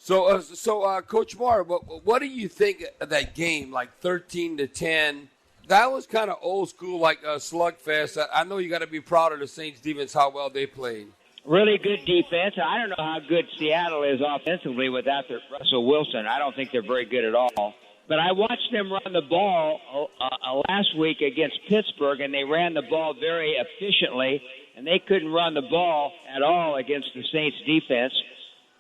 So, Coach Mora, what do you think of that game, like 13-10? That was kind of old school, like a slugfest. I know you got to be proud of the Saints defense, how well they played. Really good defense. I don't know how good Seattle is offensively without their Russell Wilson. I don't think they're very good at all. But I watched them run the ball last week against Pittsburgh, and they ran the ball very efficiently, and they couldn't run the ball at all against the Saints defense.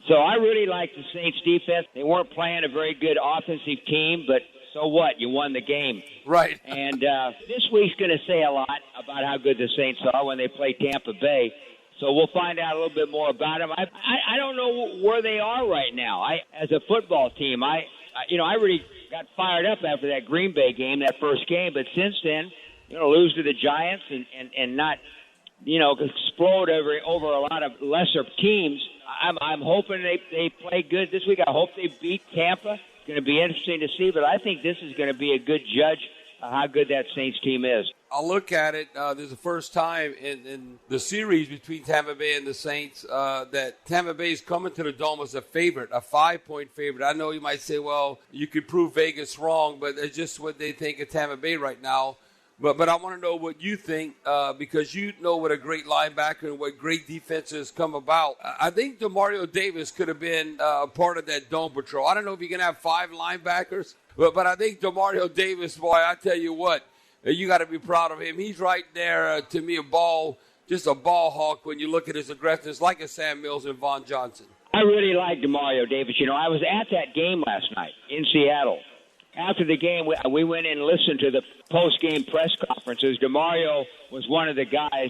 So I really like the Saints defense. They weren't playing a very good offensive team, but so what? You won the game. Right. And this week's going to say a lot about how good the Saints are when they play Tampa Bay. So we'll find out a little bit more about them. I don't know where they are right now. As a football team, I really got fired up after that Green Bay game, that first game. But since then, lose to the Giants and not, explode over a lot of lesser teams. I'm hoping they play good this week. I hope they beat Tampa. It's going to be interesting to see, but I think this is going to be a good judge of how good that Saints team is. I'll look at it. This is the first time in the series between Tampa Bay and the Saints that Tampa Bay is coming to the Dome as a favorite, a 5-point favorite. I know you might say, well, you could prove Vegas wrong, but it's just what they think of Tampa Bay right now. But I want to know what you think because you know what a great linebacker and what great defenses come about. I think Demario Davis could have been part of that Dome Patrol. I don't know if you can have 5 linebackers, but I think Demario Davis, boy, I tell you what, you got to be proud of him. He's right there, to me, just a ball hawk when you look at his aggressiveness, like a Sam Mills and Von Johnson. I really like Demario Davis. I was at that game last night in Seattle. After the game, we went in and listened to the post-game press conferences. Demario was one of the guys,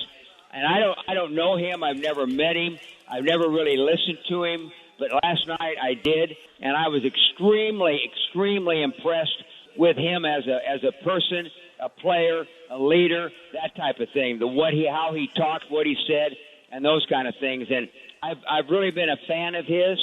and I don't know him. I've never met him. I've never really listened to him, but last night I did, and I was extremely, extremely impressed with him as a person, a player, a leader, that type of thing. How he talked, what he said, and those kind of things. And I've really been a fan of his.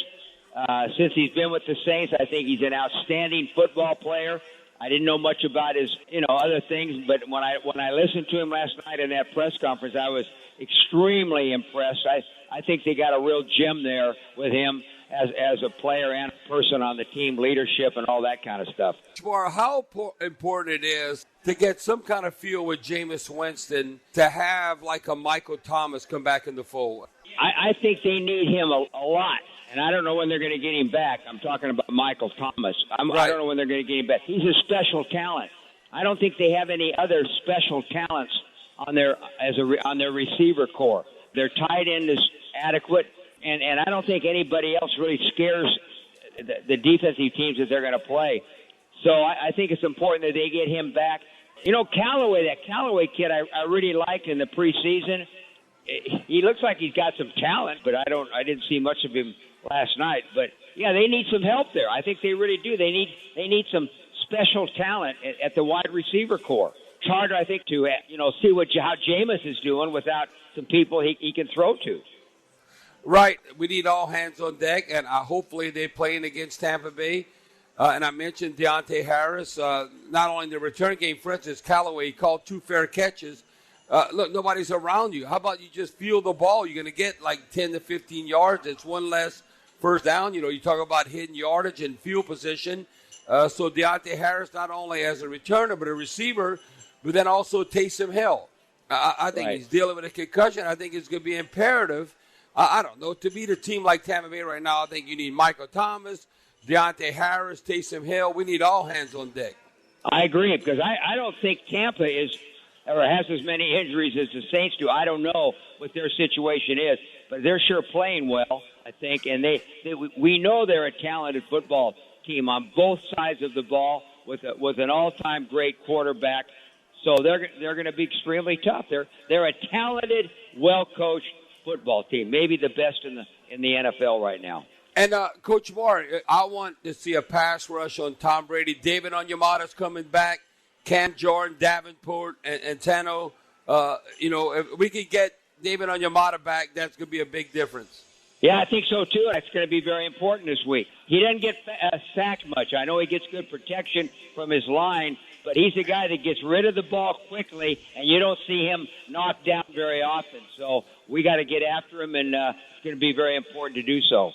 Since he's been with the Saints, I think he's an outstanding football player. I didn't know much about his, other things, but when I listened to him last night in that press conference, I was extremely impressed. I think they got a real gem there with him as a player and a person on the team, leadership and all that kind of stuff. How important it is to get some kind of feel with Jameis Winston to have like a Michael Thomas come back in the fold. I think they need him a lot. And I don't know when they're going to get him back. I'm talking about Michael Thomas. I don't know when they're going to get him back. He's a special talent. I don't think they have any other special talents on their receiver core. Their tight end is adequate, and I don't think anybody else really scares the defensive teams that they're going to play. So I think it's important that they get him back. That Callaway kid I really liked in the preseason. He looks like he's got some talent, but I didn't see much of him last night. But yeah, they need some help there. I think they really do. They need some special talent at the wide receiver core. It's hard, I think, to see how Jameis is doing without some people he can throw to. Right. We need all hands on deck, and hopefully they're playing against Tampa Bay. And I mentioned Deontay Harris. Not only in the return game, for instance, Callaway called 2 fair catches. Look, nobody's around you. How about you just field the ball? You're going to get like 10 to 15 yards. It's one less first down. You talk about hidden yardage and field position. So Deontay Harris, not only as a returner, but a receiver, but then also Taysom Hill. I think he's dealing with a concussion. I think it's going to be imperative. I don't know. To beat a team like Tampa Bay right now, I think you need Michael Thomas, Deontay Harris, Taysom Hill. We need all hands on deck. I agree, because I don't think Tampa has as many injuries as the Saints do. I don't know what their situation is, but they're sure playing well, I think. And we know they're a talented football team on both sides of the ball with an all-time great quarterback. So they're going to be extremely tough. They're a talented, well-coached football team, maybe the best in the NFL right now. And Coach Mora, I want to see a pass rush on Tom Brady. David Onyemata's coming back. Cam Jordan, Davenport, and Tano. If we could get David Onyemata back, that's going to be a big difference. Yeah, I think so, too. That's going to be very important this week. He doesn't get sacked much. I know he gets good protection from his line, but he's a guy that gets rid of the ball quickly, and you don't see him knocked down very often. So we got to get after him, and it's going to be very important to do so.